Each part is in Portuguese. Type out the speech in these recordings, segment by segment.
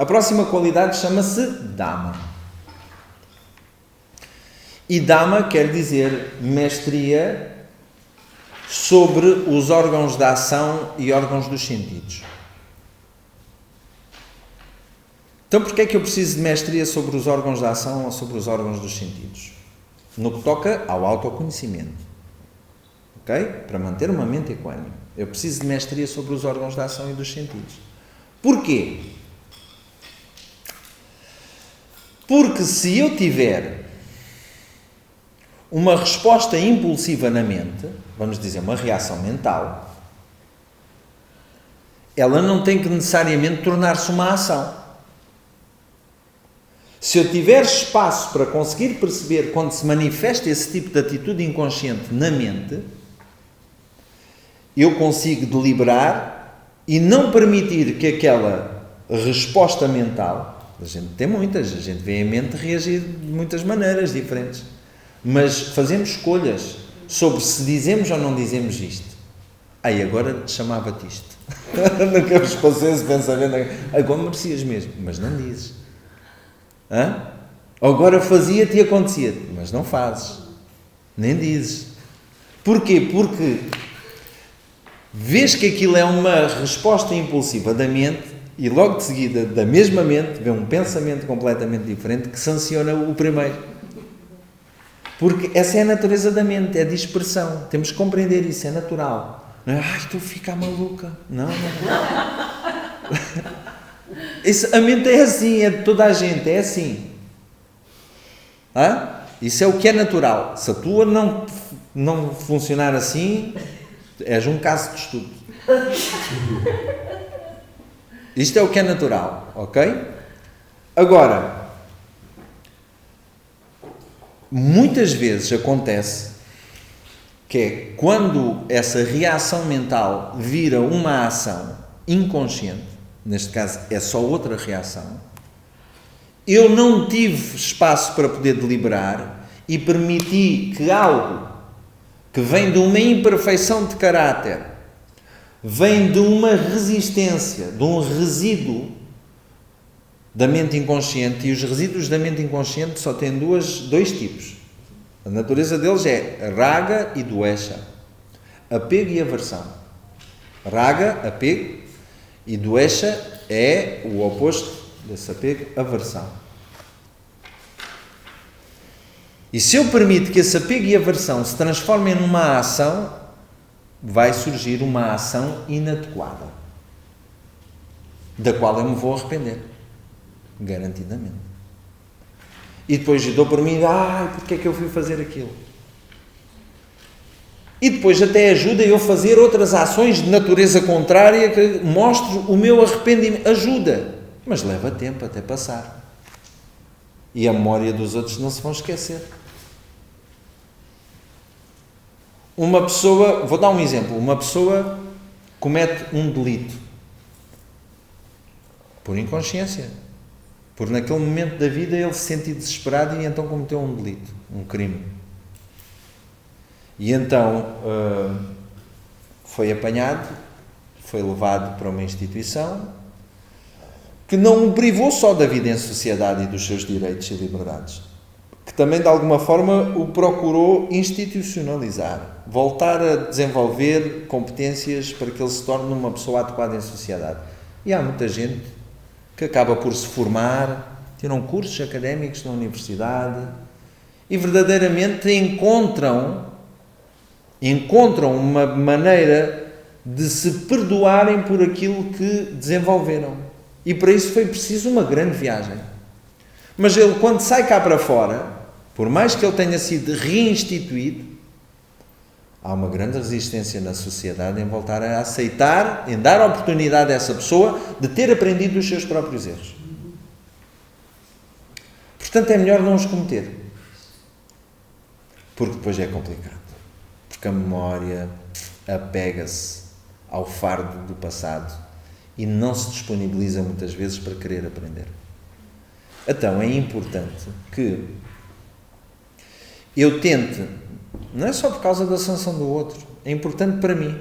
A próxima qualidade chama-se Dhamma. E Dhamma quer dizer mestria sobre os órgãos da ação e órgãos dos sentidos. Então, porquê é que eu preciso de mestria sobre os órgãos da ação ou sobre os órgãos dos sentidos? No que toca ao autoconhecimento. Ok? Para manter uma mente equânime. Eu preciso de mestria sobre os órgãos da ação e dos sentidos. Porquê? Porque se eu tiver uma resposta impulsiva na mente, vamos dizer, uma reação mental, ela não tem que necessariamente tornar-se uma ação. Se eu tiver espaço para conseguir perceber quando se manifesta esse tipo de atitude inconsciente na mente, eu consigo deliberar e não permitir que aquela resposta mental, a gente tem muitas, a gente vê a mente reagir de muitas maneiras diferentes, mas fazemos escolhas sobre se dizemos ou não dizemos isto. Aí agora chamava-te isto. Nunca vos passei esse pensamento. Agora merecias mesmo, mas não dizes. Hã? Agora fazia-te e acontecia-te, mas não fazes, nem dizes. Porquê? Porque vês que aquilo é uma resposta impulsiva da mente e logo de seguida, da mesma mente, vê um pensamento completamente diferente que sanciona o primeiro. Porque essa é a natureza da mente, é dispersão. Temos que compreender isso, é natural. Não é, estou a ficar maluca. Não. A mente é assim, é de toda a gente, é assim. Isso é o que é natural. Se a tua não funcionar assim, és um caso de estudo. Isto é o que é natural, ok? Agora, muitas vezes acontece que é quando essa reação mental vira uma ação inconsciente, neste caso é só outra reação, eu não tive espaço para poder deliberar e permiti que algo que vem de uma imperfeição de caráter, vem de uma resistência, de um resíduo da mente inconsciente, e os resíduos da mente inconsciente só têm dois tipos. A natureza deles é raga e dvesha, apego e aversão. Raga, apego, e dvesha é o oposto desse apego, aversão. E se eu permito que esse apego e aversão se transformem numa ação, vai surgir uma ação inadequada, da qual eu me vou arrepender, garantidamente. E depois eu dou por mim, porque é que eu fui fazer aquilo? E depois até ajuda eu a fazer outras ações de natureza contrária que mostram o meu arrependimento. Ajuda, mas leva tempo até passar. E a memória dos outros não se vão esquecer. Uma pessoa, vou dar um exemplo, uma pessoa comete um delito por inconsciência, por naquele momento da vida ele se sentiu desesperado e então cometeu um delito, um crime. E então foi apanhado, foi levado para uma instituição que não o privou só da vida em sociedade e dos seus direitos e liberdades, que também de alguma forma o procurou institucionalizar, voltar a desenvolver competências para que ele se torne uma pessoa adequada em sociedade. E há muita gente que acaba por se formar, tiram cursos académicos na universidade e verdadeiramente encontram uma maneira de se perdoarem por aquilo que desenvolveram. E para isso foi preciso uma grande viagem. Mas ele, quando sai cá para fora, por mais que ele tenha sido reinstituído, há uma grande resistência na sociedade em voltar a aceitar, em dar a oportunidade a essa pessoa de ter aprendido os seus próprios erros. Portanto, é melhor não os cometer. Porque depois é complicado. Porque a memória apega-se ao fardo do passado e não se disponibiliza muitas vezes para querer aprender. Então é importante que eu tente, não é só por causa da sanção do outro, é importante para mim,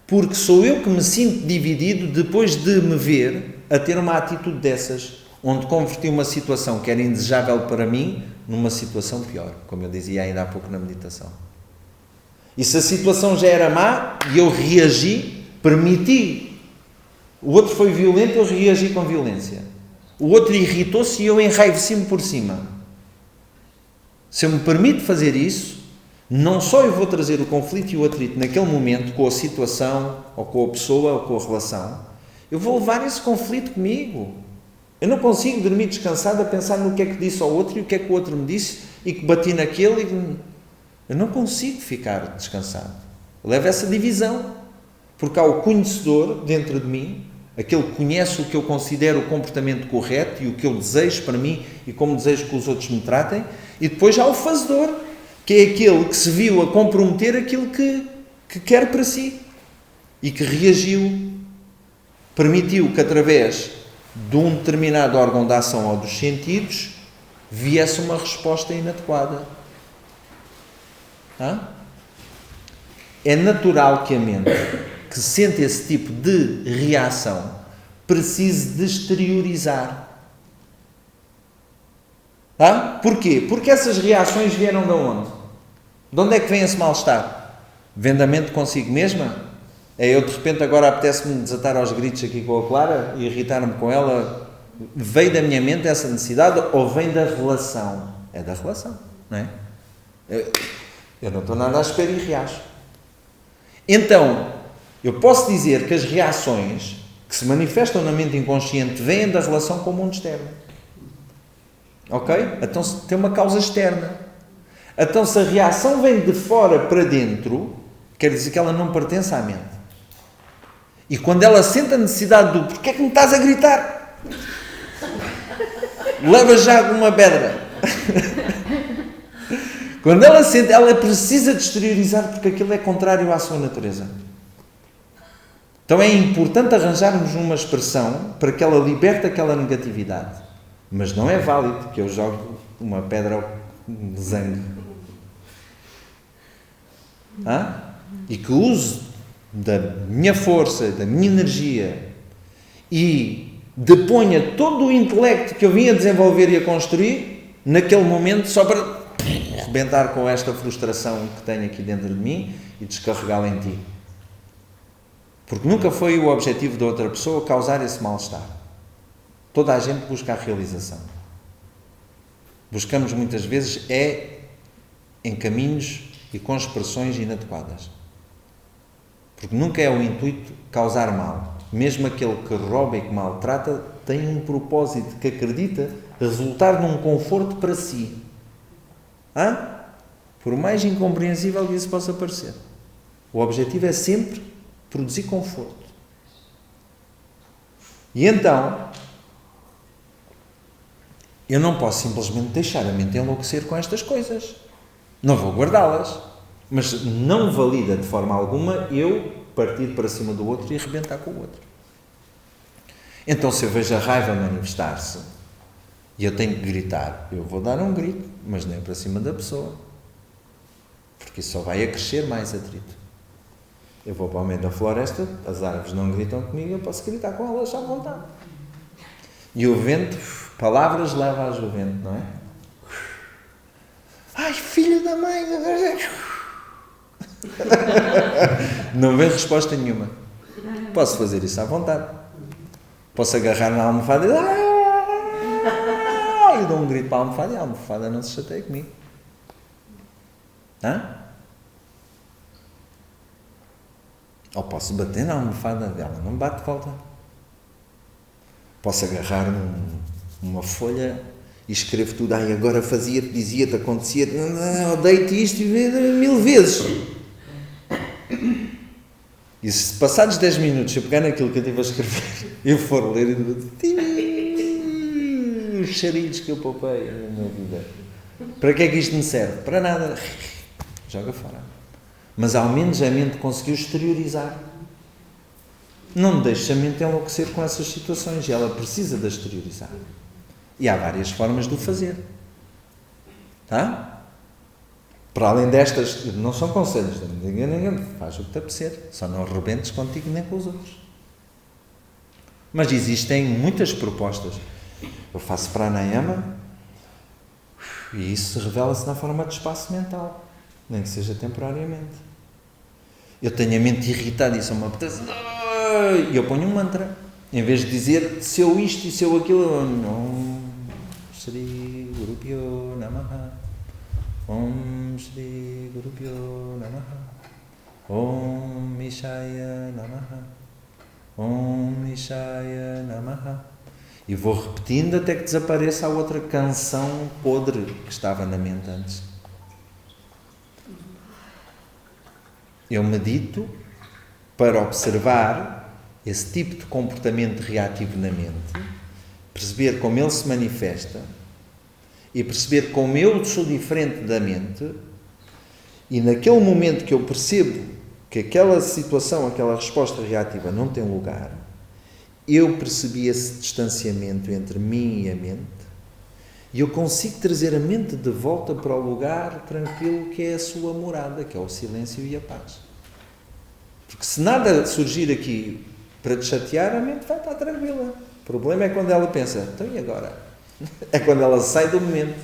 porque sou eu que me sinto dividido depois de me ver a ter uma atitude dessas, onde converti uma situação que era indesejável para mim numa situação pior, como eu dizia ainda há pouco na meditação. E se a situação já era má e eu reagi, permiti, o outro foi violento, eu reagi com violência. O outro irritou-se e eu enraiveci-me por cima. Se eu me permito fazer isso, não só eu vou trazer o conflito e o atrito naquele momento com a situação, ou com a pessoa, ou com a relação, eu vou levar esse conflito comigo. Eu não consigo dormir descansado a pensar no que é que disse ao outro e o que é que o outro me disse e que bati naquele. Eu não consigo ficar descansado. Eu levo essa divisão. Porque há o conhecedor dentro de mim, aquele que conhece o que eu considero o comportamento correto e o que eu desejo para mim e como desejo que os outros me tratem, e depois há o fazedor, que é aquele que se viu a comprometer aquilo que quer para si e que reagiu, permitiu que através de um determinado órgão de ação ou dos sentidos viesse uma resposta inadequada. É natural que a mente que sente esse tipo de reação precise de exteriorizar. Porquê? Porque essas reações vieram de onde? De onde é que vem esse mal-estar? Vem da mente consigo mesma? Eu de repente agora apetece-me desatar aos gritos aqui com a Clara e irritar-me com ela. Veio da minha mente essa necessidade ou vem da relação? É da relação, não é? Eu não estou nada à espera e reajo. Então, eu posso dizer que as reações que se manifestam na mente inconsciente vêm da relação com o mundo externo. Ok? Então tem uma causa externa. Então se a reação vem de fora para dentro, quer dizer que ela não pertence à mente. E quando ela sente a necessidade do porquê é que me estás a gritar? Leva já uma pedra. Quando ela sente, ela precisa de exteriorizar porque aquilo é contrário à sua natureza. Então é importante arranjarmos uma expressão para que ela liberte aquela negatividade. Mas não é válido que eu jogue uma pedra de zangue. E que use da minha força, da minha energia e deponha todo o intelecto que eu vim a desenvolver e a construir naquele momento só para rebentar com esta frustração que tenho aqui dentro de mim e descarregá-la em ti. Porque nunca foi o objetivo da outra pessoa causar esse mal-estar. Toda a gente busca a realização. Buscamos muitas vezes em caminhos e com expressões inadequadas. Porque nunca é o intuito causar mal. Mesmo aquele que rouba e que maltrata tem um propósito que acredita resultar num conforto para si. Por mais incompreensível que isso possa parecer. O objetivo é sempre produzir conforto. E então, eu não posso simplesmente deixar a mente enlouquecer com estas coisas. Não vou guardá-las. Mas não valida de forma alguma eu partir para cima do outro e arrebentar com o outro. Então, se eu vejo a raiva manifestar-se e eu tenho que gritar, eu vou dar um grito, mas não é para cima da pessoa. Porque isso só vai acrescer mais atrito. Eu vou para o meio da floresta, as árvores não gritam comigo, eu posso gritar com elas à vontade. E o vento, palavras leva ao vento, não é? Ai, filho da mãe! Não vem resposta nenhuma. Posso fazer isso à vontade. Posso agarrar na almofada e dou um grito para a almofada e a almofada não se chateia comigo. Ou posso bater na almofada dela, não bate de volta. Posso agarrar numa folha e escrevo tudo. Agora fazia-te, dizia-te, acontecia-te. Odeio-te isto e 1000 vezes. E se passados 10 minutos eu pegar naquilo que eu estive a escrever eu for ler e os charilhos que eu poupei na minha vida, para que é que isto me serve? Para nada. Joga fora. Mas ao menos a mente conseguiu exteriorizar. Não deixe a mente enlouquecer com essas situações e ela precisa de exteriorizar. E há várias formas de o fazer. Para além destas, não são conselhos, ninguém faz o que te apetecer, só não rebentes contigo nem com os outros. Mas existem muitas propostas. Eu faço pranayama e isso revela-se na forma de espaço mental, nem que seja temporariamente. Eu tenho a mente irritada e só me apetece, e eu ponho um mantra. Em vez de dizer se eu isto e se eu aquilo, Om Shri Guru Pyo Namaha, Om Shri Guru Pyo Namaha, Om Ishaya Namaha, Om Ishaya Namaha. E vou repetindo até que desapareça a outra canção podre que estava na mente antes. Eu medito para observar esse tipo de comportamento reativo na mente, perceber como ele se manifesta e perceber como eu sou diferente da mente, e naquele momento que eu percebo que aquela situação, aquela resposta reativa não tem lugar, eu percebi esse distanciamento entre mim e a mente e eu consigo trazer a mente de volta para o lugar tranquilo que é a sua morada, que é o silêncio e a paz. Porque se nada surgir aqui para te chatear, a mente vai estar tranquila. O problema é quando ela pensa, então e agora? É quando ela sai do momento.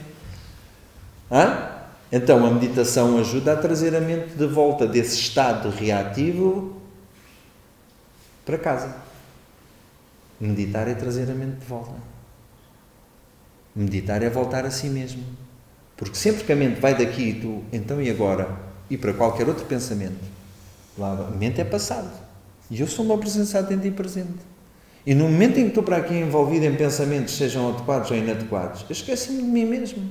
Então a meditação ajuda a trazer a mente de volta desse estado reativo para casa. Meditar é trazer a mente de volta. Meditar é voltar a si mesmo. Porque sempre que a mente vai daqui e tu, então e agora? E para qualquer outro pensamento, lá, a mente é passado. E eu sou uma presença atenta e presente. E no momento em que estou para aqui envolvido em pensamentos, sejam adequados ou inadequados, eu esqueço-me de mim mesmo.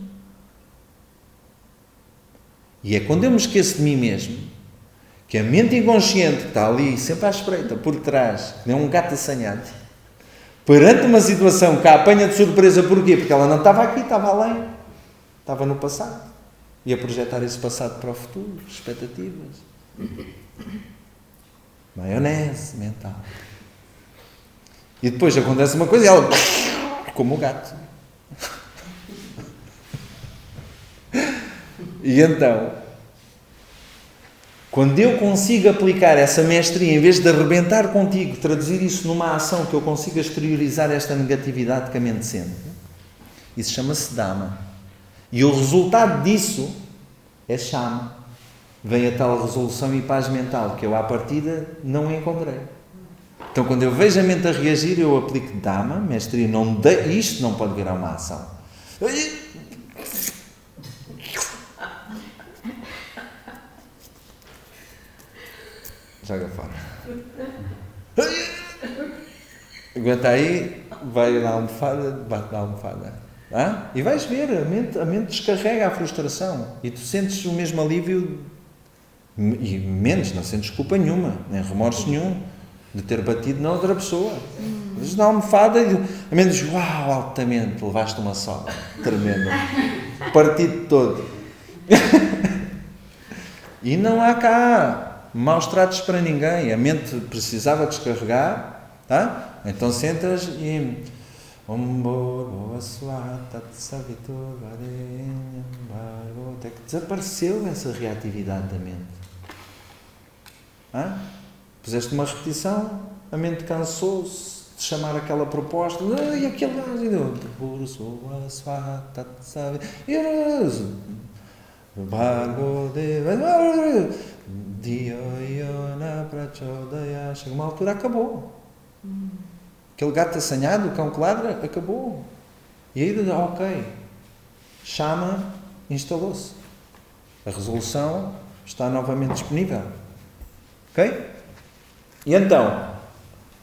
E é quando eu me esqueço de mim mesmo, que a mente inconsciente que está ali, sempre à espreita, por trás, é um gato assanhado, perante uma situação que a apanha de surpresa, porquê? Porque ela não estava aqui, estava além, estava no passado, e a projetar esse passado para o futuro, expectativas, maionese mental. E depois acontece uma coisa e ela, como o gato. E então, quando eu consigo aplicar essa mestria, em vez de arrebentar contigo, traduzir isso numa ação que eu consiga exteriorizar esta negatividade que a mente sente, isso chama-se Dhamma. E o resultado disso é Shama. Vem a tal resolução e paz mental que eu, à partida, não encontrei. Então, quando eu vejo a mente a reagir, eu aplico Dhamma, mestria, isto não pode virar uma ação. Joga fora. Aguenta aí, vai na almofada, bate na almofada. E vais ver, a mente descarrega a frustração e tu sentes o mesmo alívio, e menos, não sentes culpa nenhuma, nem remorso nenhum de ter batido na outra pessoa. Mas na almofada e a mente diz, uau, altamente, levaste uma sola tremenda, partido todo. E não há cá maus tratos para ninguém, a mente precisava descarregar, tá? Então sentas e até que desapareceu essa reatividade da mente. Fizeste uma repetição, a mente cansou-se de chamar aquela proposta, e aquele chega uma altura, acabou. Aquele gato assanhado, o cão que ladra, acabou. E aí, ok, Shama instalou-se. A resolução está novamente disponível. Ok? E então,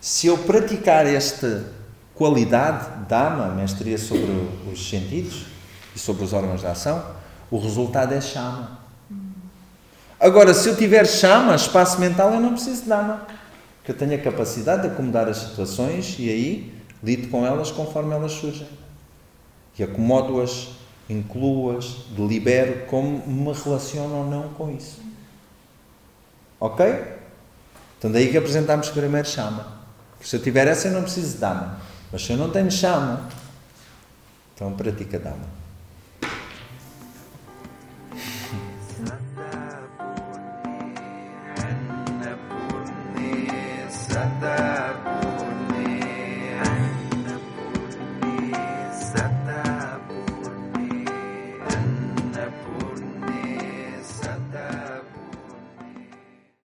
se eu praticar esta qualidade, Dhamma, mestria sobre os sentidos e sobre os órgãos de ação, o resultado é Shama. Agora, se eu tiver Shama, espaço mental, eu não preciso de Dhamma. Porque eu tenho a capacidade de acomodar as situações e aí lido com elas conforme elas surgem. E acomodo-as, incluo-as, delibero como me relaciono ou não com isso. Ok? Então daí que apresentámos primeiro Shama. Porque se eu tiver essa, eu não preciso de Dhamma. Mas se eu não tenho Shama, então pratica Dhamma.